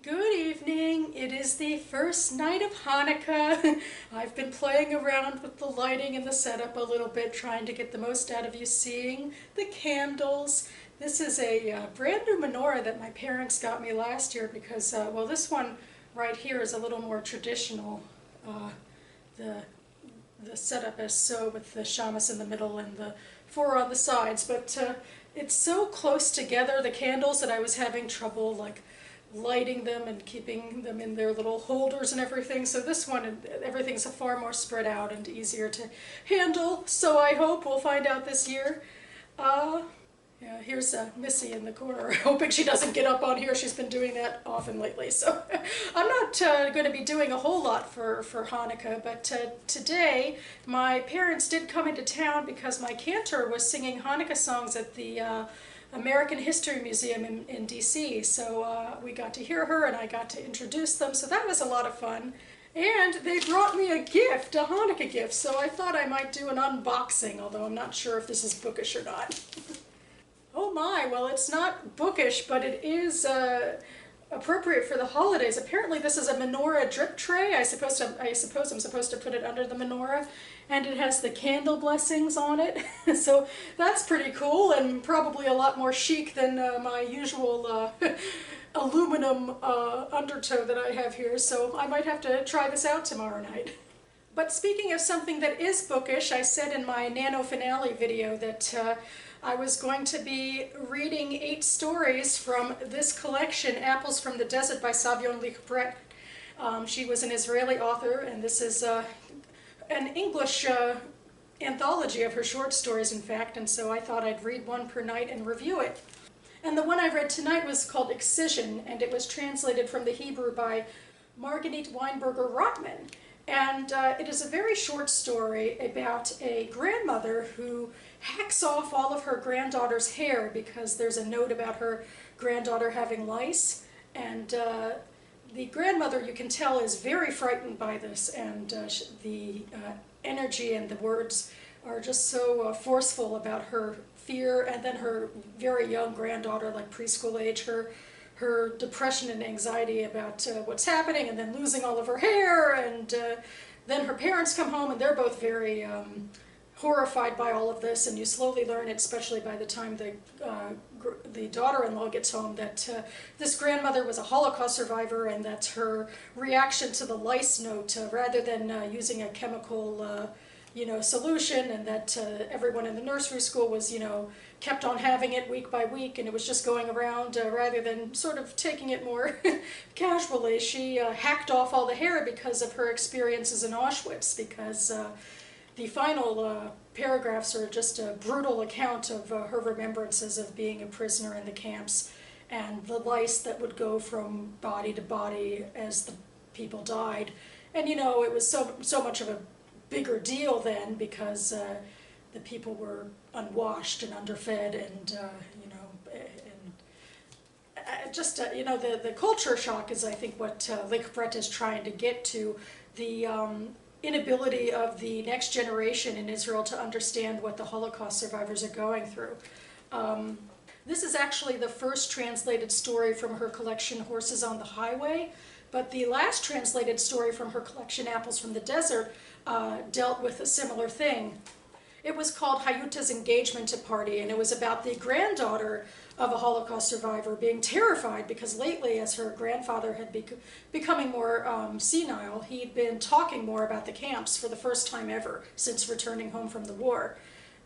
Good evening. It is the first night of Hanukkah. I've been playing around with the lighting and the setup a little bit, trying to get the most out of you seeing the candles. This is a brand new menorah that my parents got me last year because, well, this one right here is a little more traditional. The setup is so with the shamus in the middle and the four on the sides, but it's so close together, the candles, that I was having trouble like lighting them and keeping them in their little holders and everything. So this one, everything's far more spread out and easier to handle. So I hope we'll find out this year. Yeah, here's Missy in the corner, hoping she doesn't get up on here. She's been doing that often lately. So I'm not going to be doing a whole lot for Hanukkah, but today my parents did come into town because my cantor was singing Hanukkah songs at the American History Museum in DC. So we got to hear her and I got to introduce them. So that was a lot of fun. And they brought me a gift, a Hanukkah gift. So I thought I might do an unboxing, although I'm not sure if this is bookish or not. Oh my, well, it's not bookish, but it is appropriate for the holidays. Apparently this is a menorah drip tray. I suppose I'm supposed to put it under the menorah, and it has the candle blessings on it. So that's pretty cool and probably a lot more chic than my usual aluminum undertow that I have here. So I might have to try this out tomorrow night. But speaking of something that is bookish, I said in my Nano Finale video that I was going to be reading 8 stories from this collection, Apples from the Desert by Savion Lichbret. She was an Israeli author, and this is an English anthology of her short stories, in fact, and so I thought I'd read one per night and review it. And the one I read tonight was called Excision, and it was translated from the Hebrew by Margaret Weinberger Rotman. And it is a very short story about a grandmother who hacks off all of her granddaughter's hair because there's a note about her granddaughter having lice. And the grandmother, you can tell, is very frightened by this, and the energy and the words are just so forceful about her fear. And then her very young granddaughter, like preschool age, her depression and anxiety about what's happening, and then losing all of her hair, and then her parents come home and they're both very horrified by all of this, and you slowly learn, especially by the time the daughter-in-law gets home, that this grandmother was a Holocaust survivor, and that her reaction to the lice note, rather than using a chemical solution, and that everyone in the nursery school was, kept on having it week by week, and it was just going around rather than sort of taking it more casually. She hacked off all the hair because of her experiences in Auschwitz, because the final paragraphs are just a brutal account of her remembrances of being a prisoner in the camps, and the lice that would go from body to body as the people died. And it was so much of a bigger deal then, because the people were unwashed and underfed, and the culture shock is, I think, what Lichbret is trying to get to, the inability of the next generation in Israel to understand what the Holocaust survivors are going through. This is actually the first translated story from her collection, Horses on the Highway. But the last translated story from her collection, Apples from the Desert, dealt with a similar thing. It was called Hayuta's Engagement Party, and it was about the granddaughter of a Holocaust survivor being terrified because lately, as her grandfather had becoming more senile, he'd been talking more about the camps for the first time ever since returning home from the war.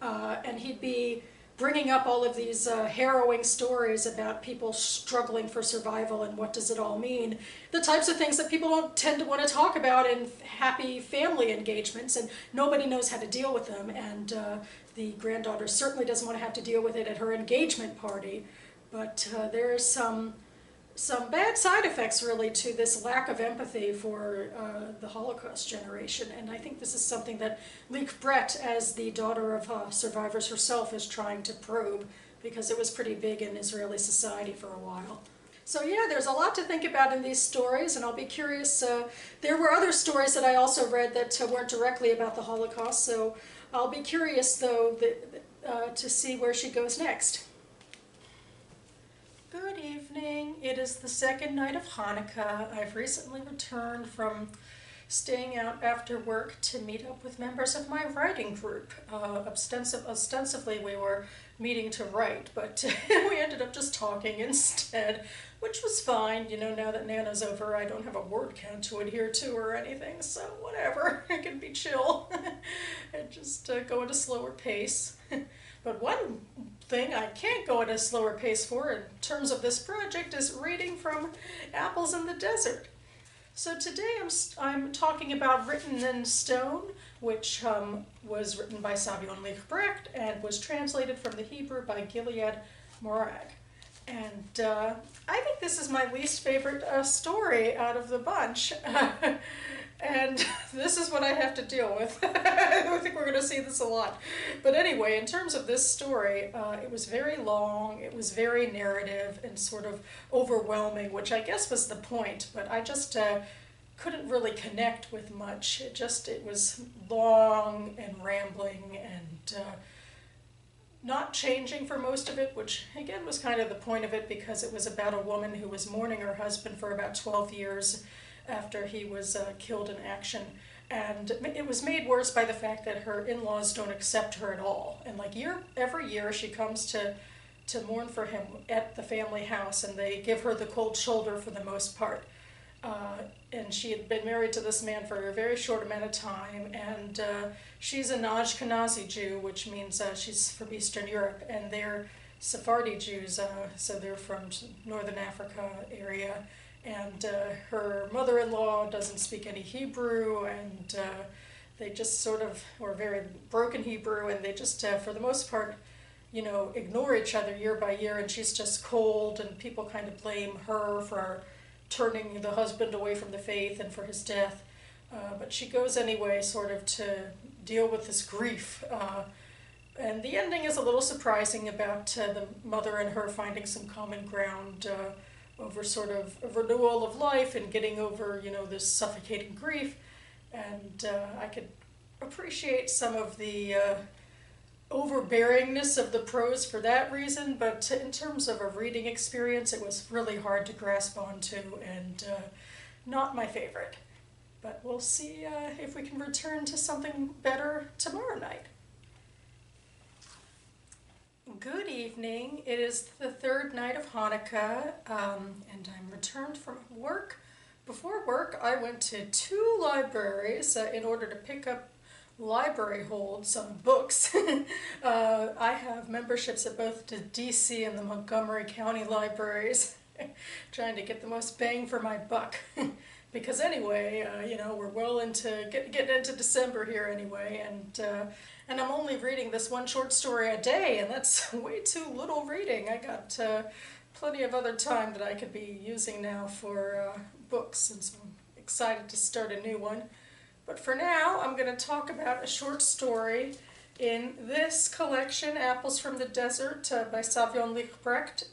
And he'd be bringing up all of these harrowing stories about people struggling for survival and what does it all mean. The types of things that people don't tend to want to talk about in happy family engagements, and nobody knows how to deal with them. And the granddaughter certainly doesn't want to have to deal with it at her engagement party. But there are some bad side effects, really, to this lack of empathy for the Holocaust generation. And I think this is something that Lichbret, as the daughter of survivors herself, is trying to probe, because it was pretty big in Israeli society for a while. So yeah, there's a lot to think about in these stories, and I'll be curious. There were other stories that I also read that weren't directly about the Holocaust, so I'll be curious, though, to see where she goes next. Good evening. It is the second night of Hanukkah. I've recently returned from staying out after work to meet up with members of my writing group. Ostensively, we were meeting to write, but we ended up just talking instead, which was fine. You know, now that Nana's over, I don't have a word count to adhere to or anything, so whatever. I can be chill and just go at a slower pace. But one thing I can't go at a slower pace for in terms of this project is reading from Apples in the Desert. So today I'm talking about Written in Stone, which was written by Savion Lichtbrecht and was translated from the Hebrew by Gilead Morag. And I think this is my least favorite story out of the bunch. And this is what I have to deal with. I think we're going to see this a lot. But anyway, in terms of this story, it was very long, it was very narrative and sort of overwhelming, which I guess was the point, but I just couldn't really connect with much. It was long and rambling and not changing for most of it, which again was kind of the point of it because it was about a woman who was mourning her husband for about 12 years after he was killed in action. And it was made worse by the fact that her in-laws don't accept her at all. And like every year she comes to mourn for him at the family house, and they give her the cold shoulder for the most part. And she had been married to this man for a very short amount of time, and she's an Ashkenazi Jew, which means she's from Eastern Europe, and they're Sephardi Jews, so they're from Northern Africa area. And her mother-in-law doesn't speak any Hebrew, and they just sort of, or very broken Hebrew, and they just, for the most part, you know, ignore each other year by year, and she's just cold, and people kind of blame her for turning the husband away from the faith and for his death. But she goes anyway, sort of to deal with this grief. And the ending is a little surprising about the mother and her finding some common ground over sort of a renewal of life and getting over, you know, this suffocating grief. And I could appreciate some of the overbearingness of the prose for that reason, but in terms of a reading experience, it was really hard to grasp onto and not my favorite. But we'll see if we can return to something better tomorrow night. Good evening. It is the third night of Hanukkah, and I'm returned from work. Before work, I went to 2 libraries in order to pick up library holds on books. I have memberships at both the DC and the Montgomery County libraries, trying to get the most bang for my buck. Because anyway, you know, we're well into getting into December here anyway, and I'm only reading this one short story a day, and that's way too little reading. I got plenty of other time that I could be using now for books, and so I'm excited to start a new one. But for now, I'm going to talk about a short story in this collection, Apples from the Desert by Savion Lichtbrecht.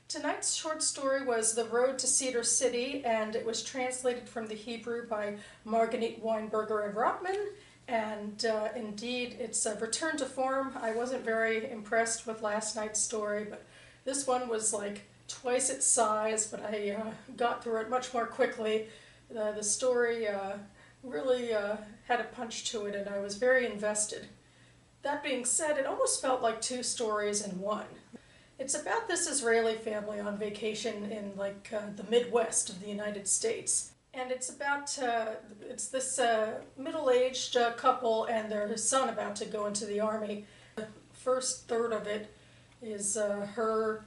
Tonight's short story was The Road to Cedar City, and it was translated from the Hebrew by Margaret Weinberger and Rotman. And indeed, it's a return to form. I wasn't very impressed with last night's story, but this one was like twice its size, but I got through it much more quickly. The story really had a punch to it, and I was very invested. That being said, it almost felt like 2 stories in one. It's about this Israeli family on vacation in like the Midwest of the United States. And it's about, it's this middle-aged couple and their son about to go into the army. The first third of it is her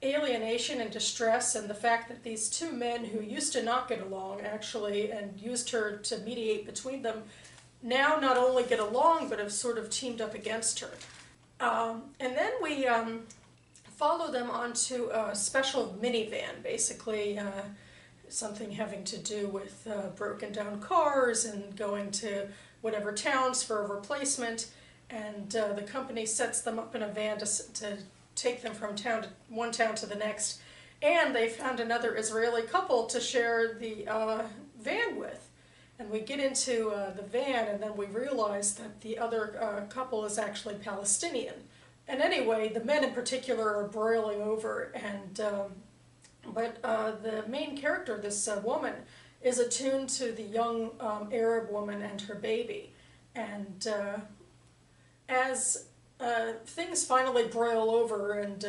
alienation and distress, and the fact that these 2 men who used to not get along actually, and used her to mediate between them, now not only get along but have sort of teamed up against her. And then we follow them onto a special minivan, basically something having to do with broken down cars and going to whatever towns for a replacement, and the company sets them up in a van to take them from one town to the next, and they found another Israeli couple to share the van with. And we get into the van, and then we realize that the other couple is actually Palestinian. And anyway, the men in particular are broiling over, and but the main character, this woman, is attuned to the young Arab woman and her baby. And as things finally broil over, and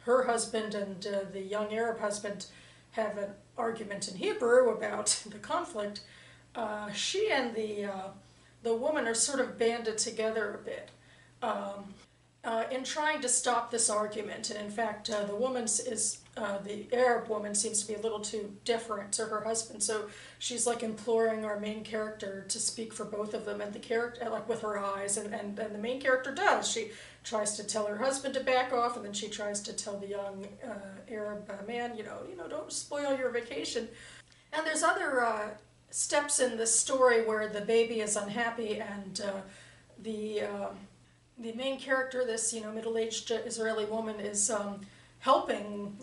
her husband and the young Arab husband have an argument in Hebrew about the conflict, she and the woman are sort of banded together a bit. In trying to stop this argument. And in fact, the Arab woman seems to be a little too deferent to her husband, so she's like imploring our main character to speak for both of them, and the character, like with her eyes, and the main character does. She tries to tell her husband to back off, and then she tries to tell the young Arab man, don't spoil your vacation. And there's other steps in this story where the baby is unhappy, and the main character, this middle-aged Israeli woman, is helping,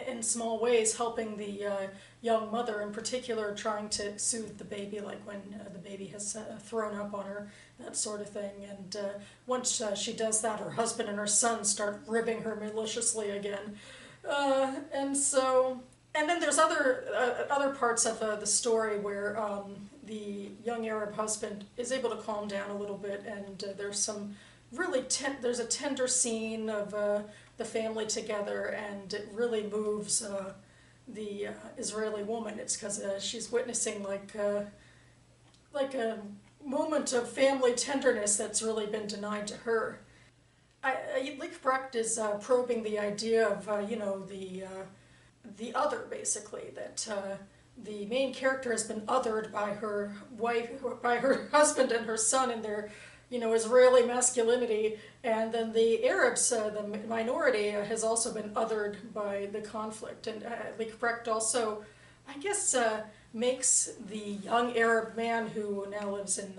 in small ways, helping the young mother in particular, trying to soothe the baby, like when the baby has thrown up on her, that sort of thing. And once she does that, her husband and her son start ribbing her maliciously again. And then there's other parts of the story where the young Arab husband is able to calm down a little bit, and there's some really there's a tender scene of the family together, and it really moves the Israeli woman. It's because she's witnessing like a moment of family tenderness that's really been denied to her. Lichtbrecht is probing the idea of the other, basically, that the main character has been othered by her wife, by her husband and her son in their, Israeli masculinity, and then the Arabs, the minority, has also been othered by the conflict. And Lichtbrecht also, I guess, makes the young Arab man who now lives in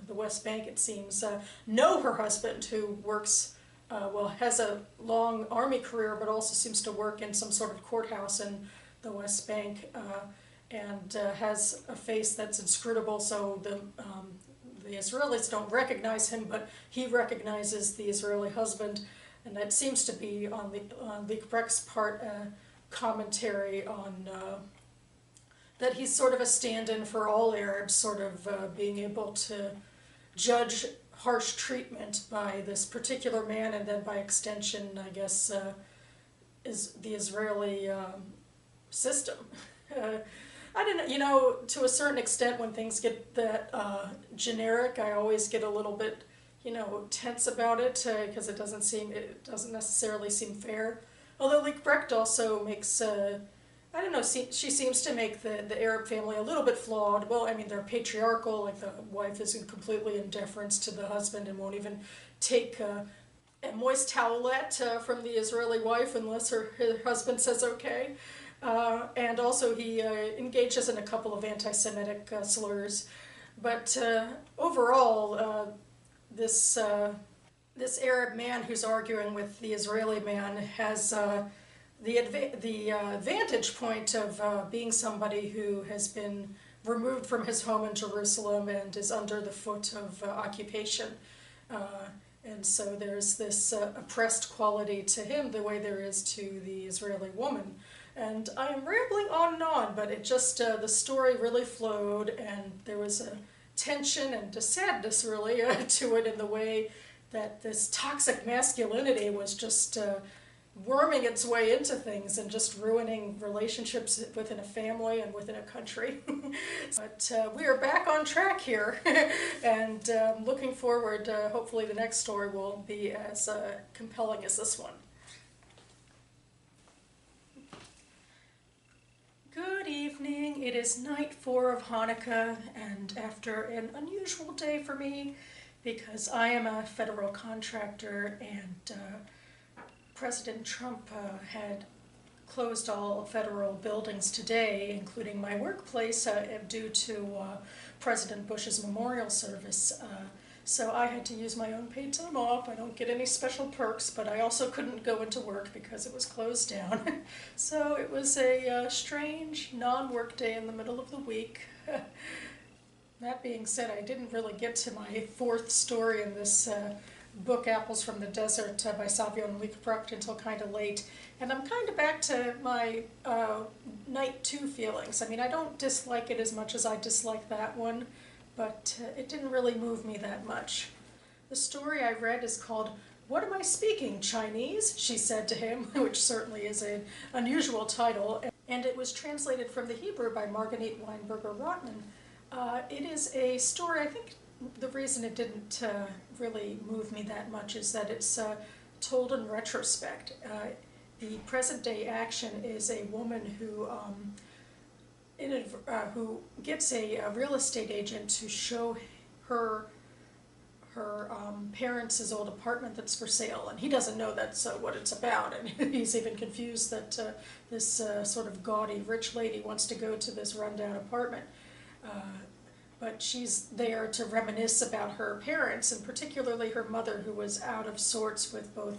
the West Bank, it seems, know her husband, who works, has a long army career, but also seems to work in some sort of courthouse in the West Bank, and has a face that's inscrutable, so the Israelis don't recognize him, but he recognizes the Israeli husband, and that seems to be, on Lichtbrecht's part, commentary on that he's sort of a stand-in for all Arabs, sort of being able to judge harsh treatment by this particular man, and then by extension, I guess, is the Israeli system. I don't know, to a certain extent, when things get that generic, I always get a little bit, tense about it, because it doesn't necessarily seem fair. Although Lichtbrecht also makes, I don't know, she seems to make the Arab family a little bit flawed. Well, I mean, they're patriarchal, like the wife is completely in deference to the husband and won't even take a moist towelette from the Israeli wife unless her husband says okay. And also he engages in a couple of anti-Semitic slurs. But overall, this Arab man who's arguing with the Israeli man has the vantage point of being somebody who has been removed from his home in Jerusalem and is under the foot of occupation. And so there's this oppressed quality to him, the way there is to the Israeli woman. And I am rambling on, but it just, the story really flowed, and there was a tension and a sadness, really, to it, in the way that this toxic masculinity was just worming its way into things and just ruining relationships within a family and within a country. But we are back on track here, and looking forward, hopefully the next story will be as compelling as this one. Good evening. It is night 4 of Hanukkah, and after an unusual day for me, because I am a federal contractor, and President Trump had closed all federal buildings today, including my workplace, due to President Bush's memorial service. So I had to use my own paid time off. I don't get any special perks, but I also couldn't go into work because it was closed down. So it was a strange non-work day in the middle of the week. That being said, I didn't really get to my 4th story in this book Apples from the Desert by Savion Leekprecht until kind of late. And I'm kind of back to my Night 2 feelings. I mean, I don't dislike it as much as I dislike that one, but it didn't really move me that much. The story I read is called "What Am I Speaking, Chinese?" she said to him, which certainly is an unusual title, and it was translated from the Hebrew by Marguerite Weinberger-Rotman. It is a story, I think the reason it didn't really move me that much is that it's told in retrospect. The present day action is a woman who who gets a real estate agent to show her parents' old apartment that's for sale, and he doesn't know that's what it's about, and he's even confused that this sort of gaudy rich lady wants to go to this rundown apartment. But she's there to reminisce about her parents, and particularly her mother, who was out of sorts with both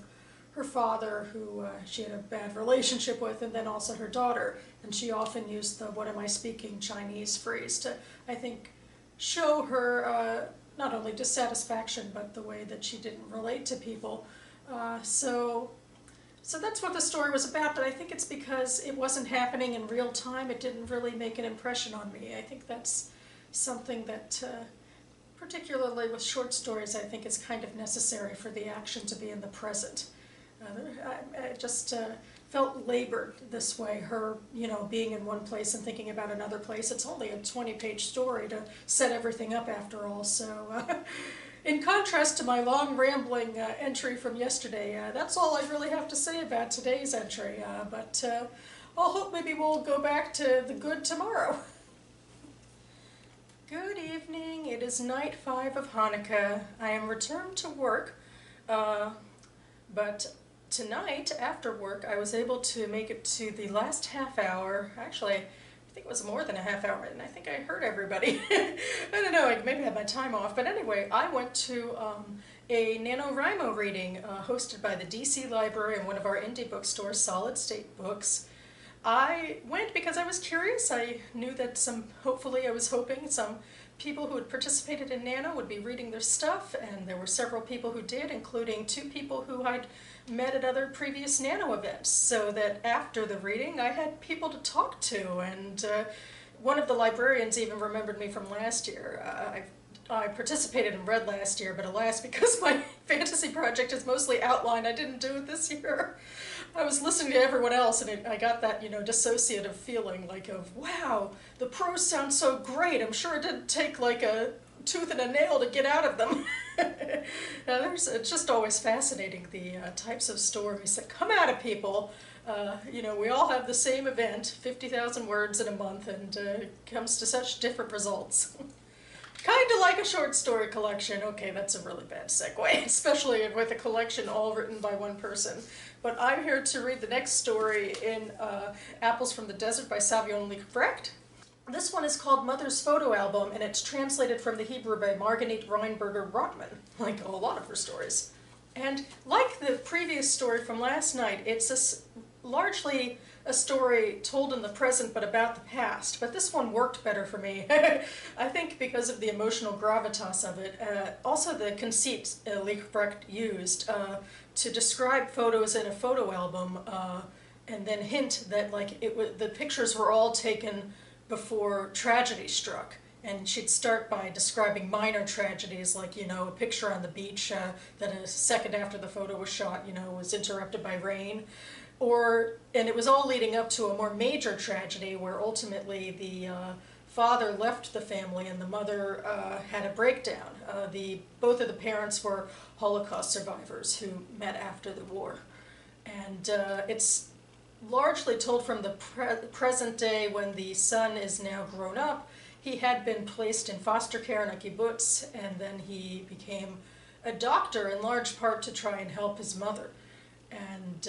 her father, who she had a bad relationship with, and then also her daughter. And she often used the "What am I speaking Chinese" phrase to, I think, show her not only dissatisfaction, but the way that she didn't relate to people. So that's what the story was about, but I think it's because it wasn't happening in real time, it didn't really make an impression on me. I think that's something that, particularly with short stories, I think is kind of necessary for the action to be in the present. I just felt labored this way, her, being in one place and thinking about another place. It's only a 20-page story to set everything up after all, so in contrast to my long rambling entry from yesterday, that's all I really have to say about today's entry, but I'll hope maybe we'll go back to the good tomorrow. Good evening, it is night 5 of Hanukkah. I am returned to work, but tonight, after work, I was able to make it to the last half hour. Actually, I think it was more than a half hour, and I think I heard everybody. I don't know, I maybe had my time off, but anyway, I went to a NaNoWriMo reading hosted by the DC Library and one of our indie bookstores, Solid State Books. I went because I was curious. I knew that I was hoping some people who had participated in Nano would be reading their stuff, and there were several people who did, including 2 people who I'd met at other previous Nano events, so that after the reading I had people to talk to, and one of the librarians even remembered me from last year. I participated in Red last year, but alas, because my fantasy project is mostly outline, I didn't do it this year. I was listening to everyone else, and I got that, dissociative feeling, like of, wow, the prose sounds so great, I'm sure it didn't take like a tooth and a nail to get out of them. It's just always fascinating, the types of stories that come out of people. We all have the same event, 50,000 words in a month, and it comes to such different results. Kind of like a short story collection. Okay, that's a really bad segue, especially with a collection all written by one person. But I'm here to read the next story in Apples from the Desert by Savion Leekprecht. This one is called Mother's Photo Album, and it's translated from the Hebrew by Marguerite Weinberger-Rotman, like a lot of her stories. And like the previous story from last night, it's largely a story told in the present but about the past, but this one worked better for me. I think because of the emotional gravitas of it. Also the conceit Leekprecht used to describe photos in a photo album and then hint that the pictures were all taken before tragedy struck. And she'd start by describing minor tragedies, like, a picture on the beach that a second after the photo was shot, was interrupted by rain. And it was all leading up to a more major tragedy where ultimately the father left the family and the mother had a breakdown. Both of the parents were Holocaust survivors who met after the war. And it's largely told from the present day when the son is now grown up. He had been placed in foster care in a kibbutz, and then he became a doctor in large part to try and help his mother. And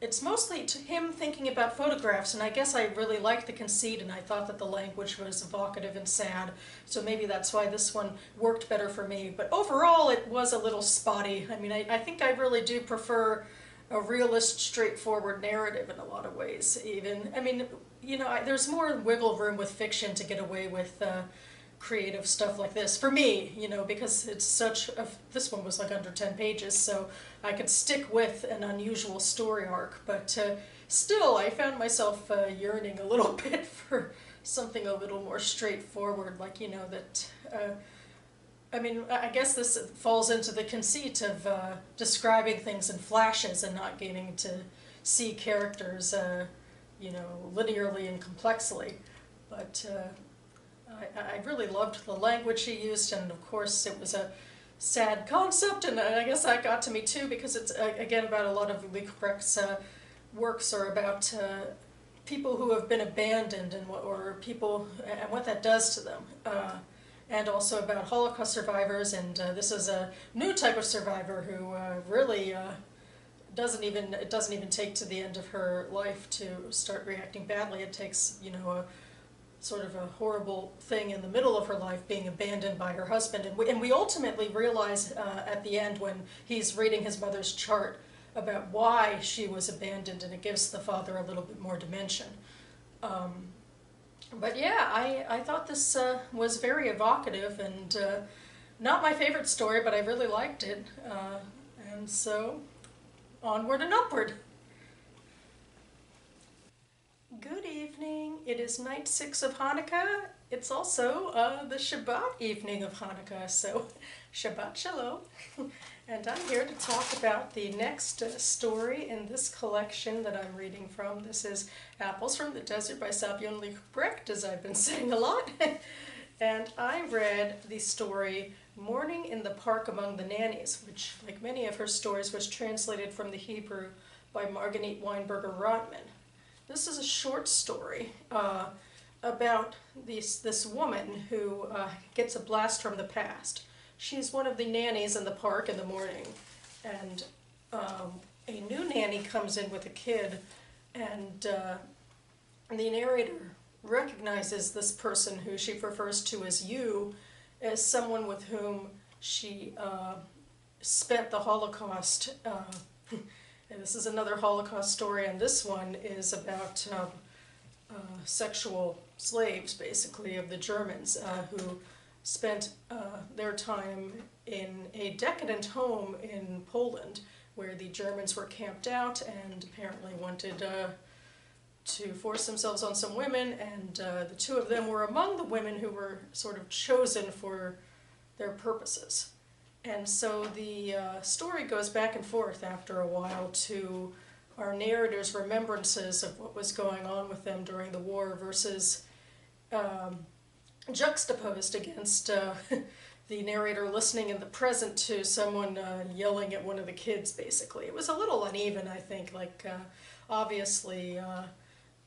it's mostly to him thinking about photographs, and I guess I really liked the conceit, and I thought that the language was evocative and sad, so maybe that's why this one worked better for me. But overall, it was a little spotty. I mean, I think I really do prefer a realist, straightforward narrative in a lot of ways, even. I mean, there's more wiggle room with fiction to get away with creative stuff like this, for me, you know, because it's such a, this one was like under 10 pages, so I could stick with an unusual story arc, but still I found myself yearning a little bit for something a little more straightforward, like, you know, that I mean, I guess this falls into the conceit of describing things in flashes and not getting to see characters, you know, linearly and complexly. But I really loved the language she used, and of course it was a sad concept, and I guess that got to me too, because it's, again, about a lot of Liebrecht's works are about people who have been abandoned and what, or people, and what that does to them. And also about Holocaust survivors, and this is a new type of survivor who really it doesn't even take to the end of her life to start reacting badly. It takes, you know, a sort of a horrible thing in the middle of her life, being abandoned by her husband, and we ultimately realize at the end, when he's reading his mother's chart, about why she was abandoned, and it gives the father a little bit more dimension. But yeah, I thought this was very evocative, and not my favorite story, but I really liked it. And so, onward and upward. Good evening. It is night 6 of Hanukkah. It's also the Shabbat evening of Hanukkah, so Shabbat Shalom. And I'm here to talk about the next story in this collection that I'm reading from. This is Apples from the Desert by Savion Liebrecht, as I've been saying a lot. And I read the story Morning in the Park Among the Nannies, which, like many of her stories, was translated from the Hebrew by Margaret Weinberger Rotman. This is a short story about this woman who gets a blast from the past. She's one of the nannies in the park in the morning, and a new nanny comes in with a kid, and the narrator recognizes this person, who she refers to as you, as someone with whom she spent the Holocaust. And this is another Holocaust story, and this one is about sexual slaves, basically, of the Germans, who spent their time in a decadent home in Poland, where the Germans were camped out and apparently wanted to force themselves on some women, and the two of them were among the women who were sort of chosen for their purposes. And so the story goes back and forth after a while to our narrator's remembrances of what was going on with them during the war versus juxtaposed against the narrator listening in the present to someone yelling at one of the kids, basically. It was a little uneven, I think. Like, obviously,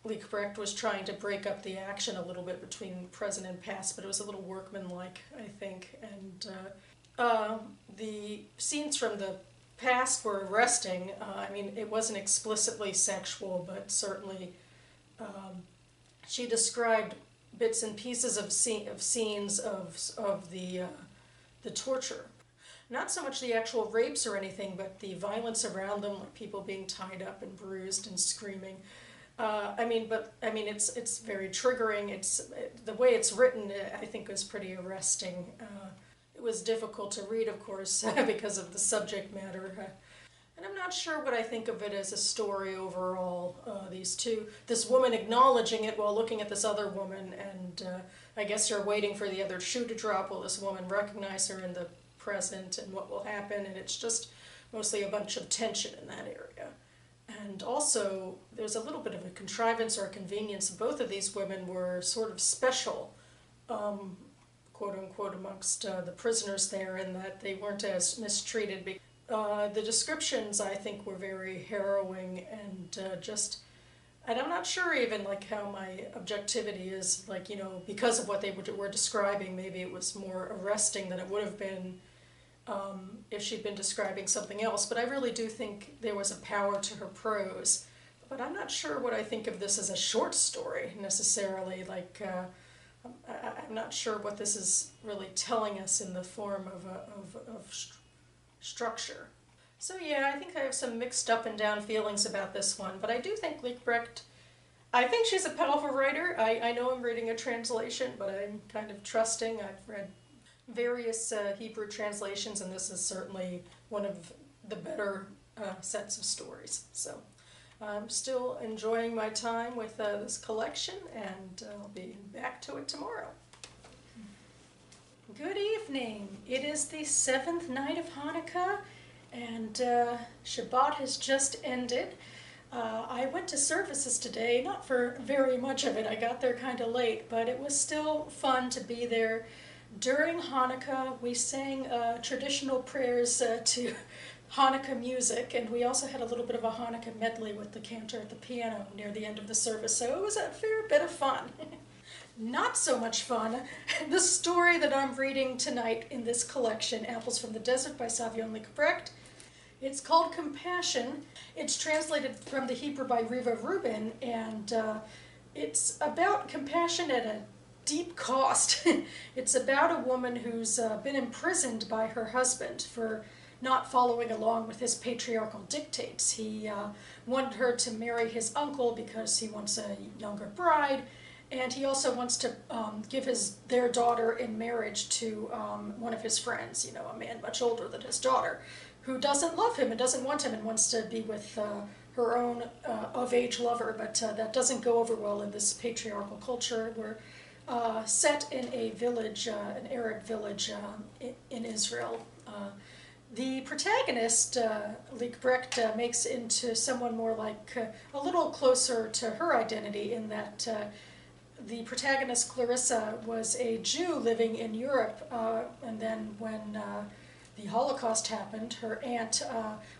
Liebrecht was trying to break up the action a little bit between present and past, but it was a little workmanlike, I think. And the scenes from the past were arresting. I mean, it wasn't explicitly sexual, but certainly she described bits and pieces of scenes of the torture. Not so much the actual rapes or anything, but the violence around them, like people being tied up and bruised and screaming. I mean, it's very triggering. The way it's written, I think, was pretty arresting. It was difficult to read, of course, because of the subject matter. And I'm not sure what I think of it as a story overall. This woman acknowledging it while looking at this other woman, and I guess you're waiting for the other shoe to drop. Will this woman recognize her in the present, and what will happen? And it's just mostly a bunch of tension in that area. And also, there's a little bit of a contrivance or a convenience. Both of these women were sort of special, quote-unquote, amongst the prisoners there, in that they weren't as mistreated. The descriptions, I think, were very harrowing, and and I'm not sure even, like, how my objectivity is, like, you know, because of what they were describing, maybe it was more arresting than it would have been if she'd been describing something else. But I really do think there was a power to her prose. But I'm not sure what I think of this as a short story, necessarily. Like, I'm not sure what this is really telling us in the form of structure. So yeah, I think I have some mixed up and down feelings about this one, but I do think Liebrecht I think she's a powerful writer. I know I'm reading a translation, but I'm kind of trusting. I've read various Hebrew translations, and this is certainly one of the better sets of stories. So I'm still enjoying my time with this collection, and I'll be back to it tomorrow. Good evening. It is the 7th night of Hanukkah, and Shabbat has just ended. I went to services today, not for very much of it. I got there kind of late, but it was still fun to be there. During Hanukkah, we sang traditional prayers to Hanukkah music, and we also had a little bit of a Hanukkah medley with the cantor at the piano near the end of the service, so it was a fair bit of fun. Not so much fun, the story that I'm reading tonight in this collection, Apples from the Desert by Savion Lichtbrecht. It's called Compassion. It's translated from the Hebrew by Riva Rubin, and it's about compassion at a deep cost. It's about a woman who's been imprisoned by her husband for not following along with his patriarchal dictates. He wanted her to marry his uncle because he wants a younger bride, and he also wants to give their daughter in marriage to one of his friends, you know, a man much older than his daughter, who doesn't love him and doesn't want him and wants to be with her own of-age lover, but that doesn't go over well in this patriarchal culture. We're set in a village, an Arab village in Israel. The protagonist, Lichtbrecht, makes into someone more like a little closer to her identity in that the protagonist, Clarissa, was a Jew living in Europe, and then when the Holocaust happened, her aunt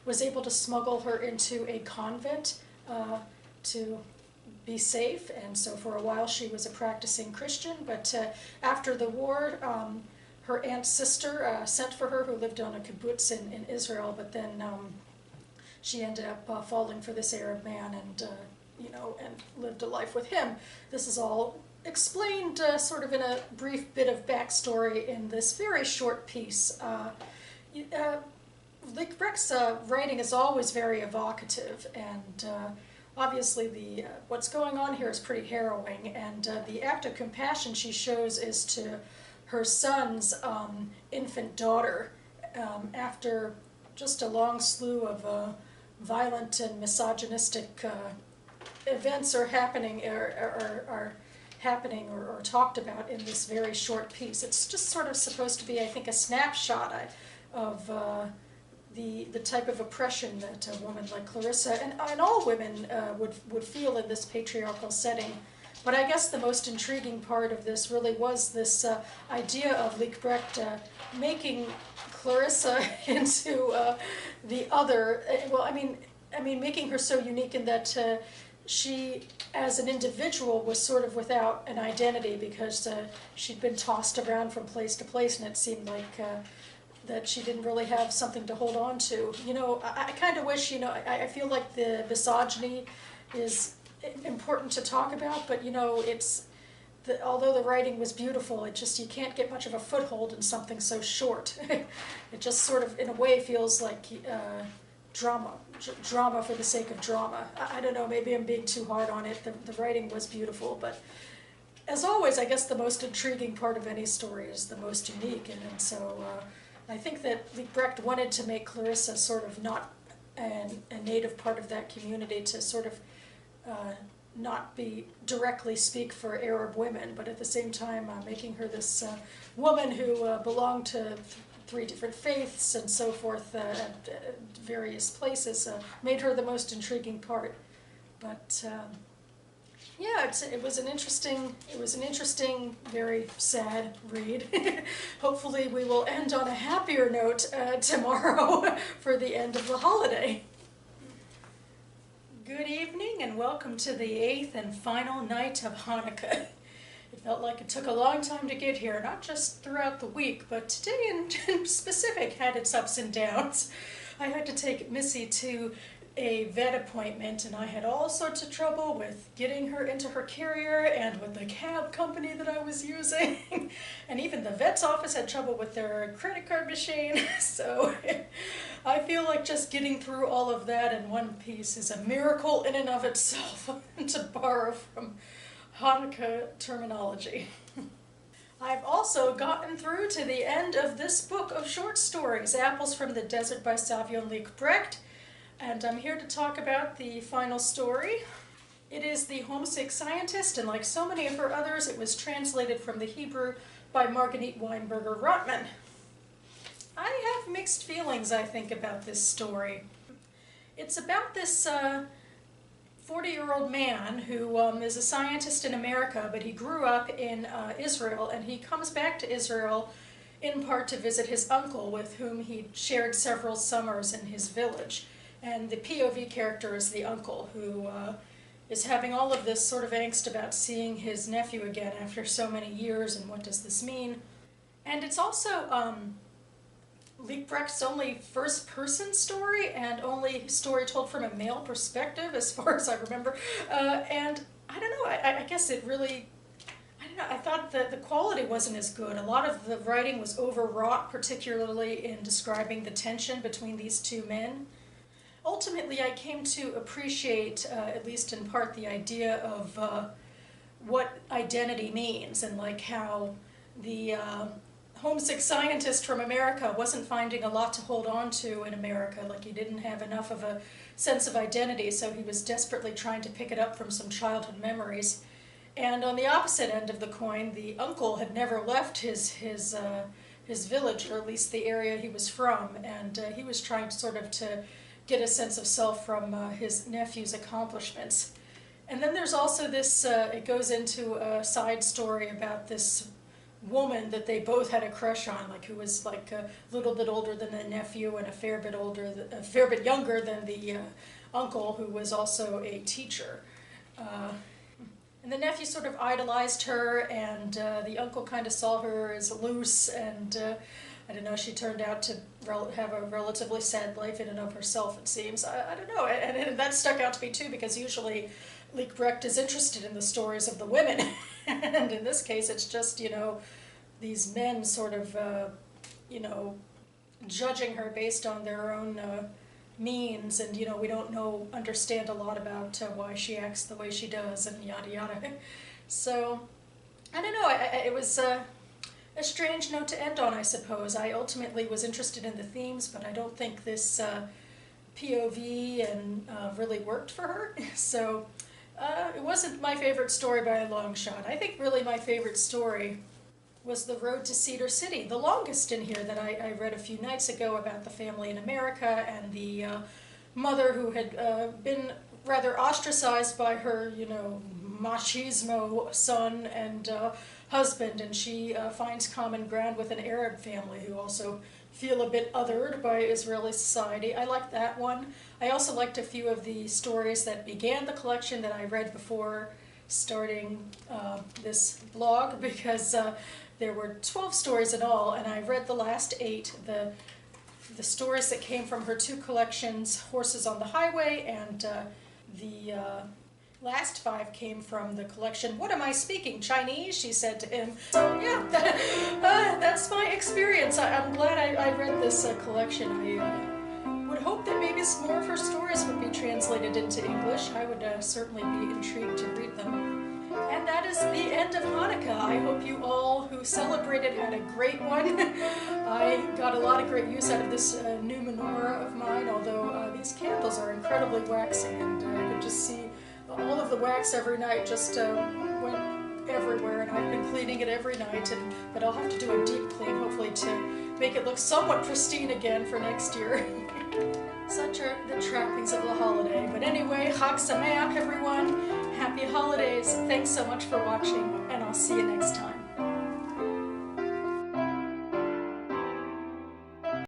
was able to smuggle her into a convent to be safe, and so for a while she was a practicing Christian, but after the war, her aunt's sister sent for her, who lived on a kibbutz in Israel, but then she ended up falling for this Arab man and and lived a life with him. This is all explained sort of in a brief bit of backstory in this very short piece. Lichtbrecht's writing is always very evocative, and obviously what's going on here is pretty harrowing, and the act of compassion she shows is to her son's infant daughter after just a long slew of violent and misogynistic events are happening or talked about in this very short piece. It's just sort of supposed to be, I think, a snapshot of the type of oppression that a woman like Clarissa and all women would feel in this patriarchal setting. But I guess the most intriguing part of this really was this idea of Lichtbrecht making Clarissa into the other. Well, I mean, making her so unique in that she, as an individual, was sort of without an identity because she'd been tossed around from place to place, and it seemed like that she didn't really have something to hold on to. You know, I kind of wish, I feel like the misogyny is important to talk about, but although the writing was beautiful, you can't get much of a foothold in something so short. It just sort of, in a way, feels like drama for the sake of drama. I don't know, maybe I'm being too hard on it. The writing was beautiful, but as always, I guess the most intriguing part of any story is the most unique, and so I think that Lichtbrecht wanted to make Clarissa sort of not a native part of that community, to sort of not directly speak for Arab women, but at the same time making her this woman who belonged to three different faiths and so forth at various places, made her the most intriguing part. But yeah, it was an interesting, very sad read. Hopefully we will end on a happier note tomorrow for the end of the holiday. Good evening and welcome to the 8th and final night of Hanukkah. It felt like it took a long time to get here, not just throughout the week, but today in specific had its ups and downs. I had to take Missy to a vet appointment, and I had all sorts of trouble with getting her into her carrier and with the cab company that I was using. And even the vet's office had trouble with their credit card machine. So I feel like just getting through all of that in one piece is a miracle in and of itself, to borrow from Hanukkah terminology. I've also gotten through to the end of this book of short stories, Apples from the Desert by Savion Leigh-Brecht, and I'm here to talk about the final story. It is The Homesick Scientist, and like so many of her others, it was translated from the Hebrew by Margit Weinberger Rotman. I have mixed feelings, I think, about this story. It's about this 40-year-old man who is a scientist in America, but he grew up in Israel, and he comes back to Israel in part to visit his uncle, with whom he shared several summers in his village. And the POV character is the uncle, who is having all of this sort of angst about seeing his nephew again after so many years, and what does this mean. And it's also Leigh-Brecht's only first-person story, and only story told from a male perspective, as far as I remember. And I don't know, I guess it really, I don't know, I thought that the quality wasn't as good. A lot of the writing was overwrought, particularly in describing the tension between these two men. Ultimately, I came to appreciate, at least in part, the idea of what identity means, and like how the homesick scientist from America wasn't finding a lot to hold on to in America. Like, he didn't have enough of a sense of identity, so he was desperately trying to pick it up from some childhood memories. And on the opposite end of the coin, the uncle had never left his village, or at least the area he was from, and he was trying sort of to get a sense of self from his nephew's accomplishments. And then there's also this, it goes into a side story about this woman that they both had a crush on, like, who was like a little bit older than the nephew and a fair bit younger than the uncle, who was also a teacher. And the nephew sort of idolized her, and the uncle kind of saw her as loose, and I don't know, she turned out to have a relatively sad life in and of herself, it seems. I don't know, and that stuck out to me too, because usually Leigh-Brecht is interested in the stories of the women, and in this case it's just, you know, these men sort of, you know, judging her based on their own means, and, you know, we don't understand a lot about why she acts the way she does, and yada yada. So, I don't know, it was a strange note to end on, I suppose. I ultimately was interested in the themes, but I don't think this POV and really worked for her. So it wasn't my favorite story by a long shot. I think really my favorite story was The Road to Cedar City, the longest in here, that I read a few nights ago, about the family in America and the mother who had been rather ostracized by her, you know, machismo son and husband, and she finds common ground with an Arab family who also feel a bit othered by Israeli society. I liked that one. I also liked a few of the stories that began the collection that I read before starting this blog, because there were 12 stories in all, and I read the last 8. The stories that came from her 2 collections, Horses on the Highway, and the last 5 came from the collection, What Am I Speaking? Chinese, she said to him. So yeah, that's my experience. I'm glad I read this collection. I would hope that maybe some more of her stories would be translated into English. I would certainly be intrigued to read them. And that is the end of Hanukkah. I hope you all who celebrated had a great one. I got a lot of great use out of this new menorah of mine, although these candles are incredibly waxy, and I could just see all of the wax every night just went everywhere, and I've been cleaning it every night, but I'll have to do a deep clean, hopefully, to make it look somewhat pristine again for next year. Such are the trappings of the holiday. But anyway, Chag Sameach, everyone. Happy holidays. Thanks so much for watching, and I'll see you next time.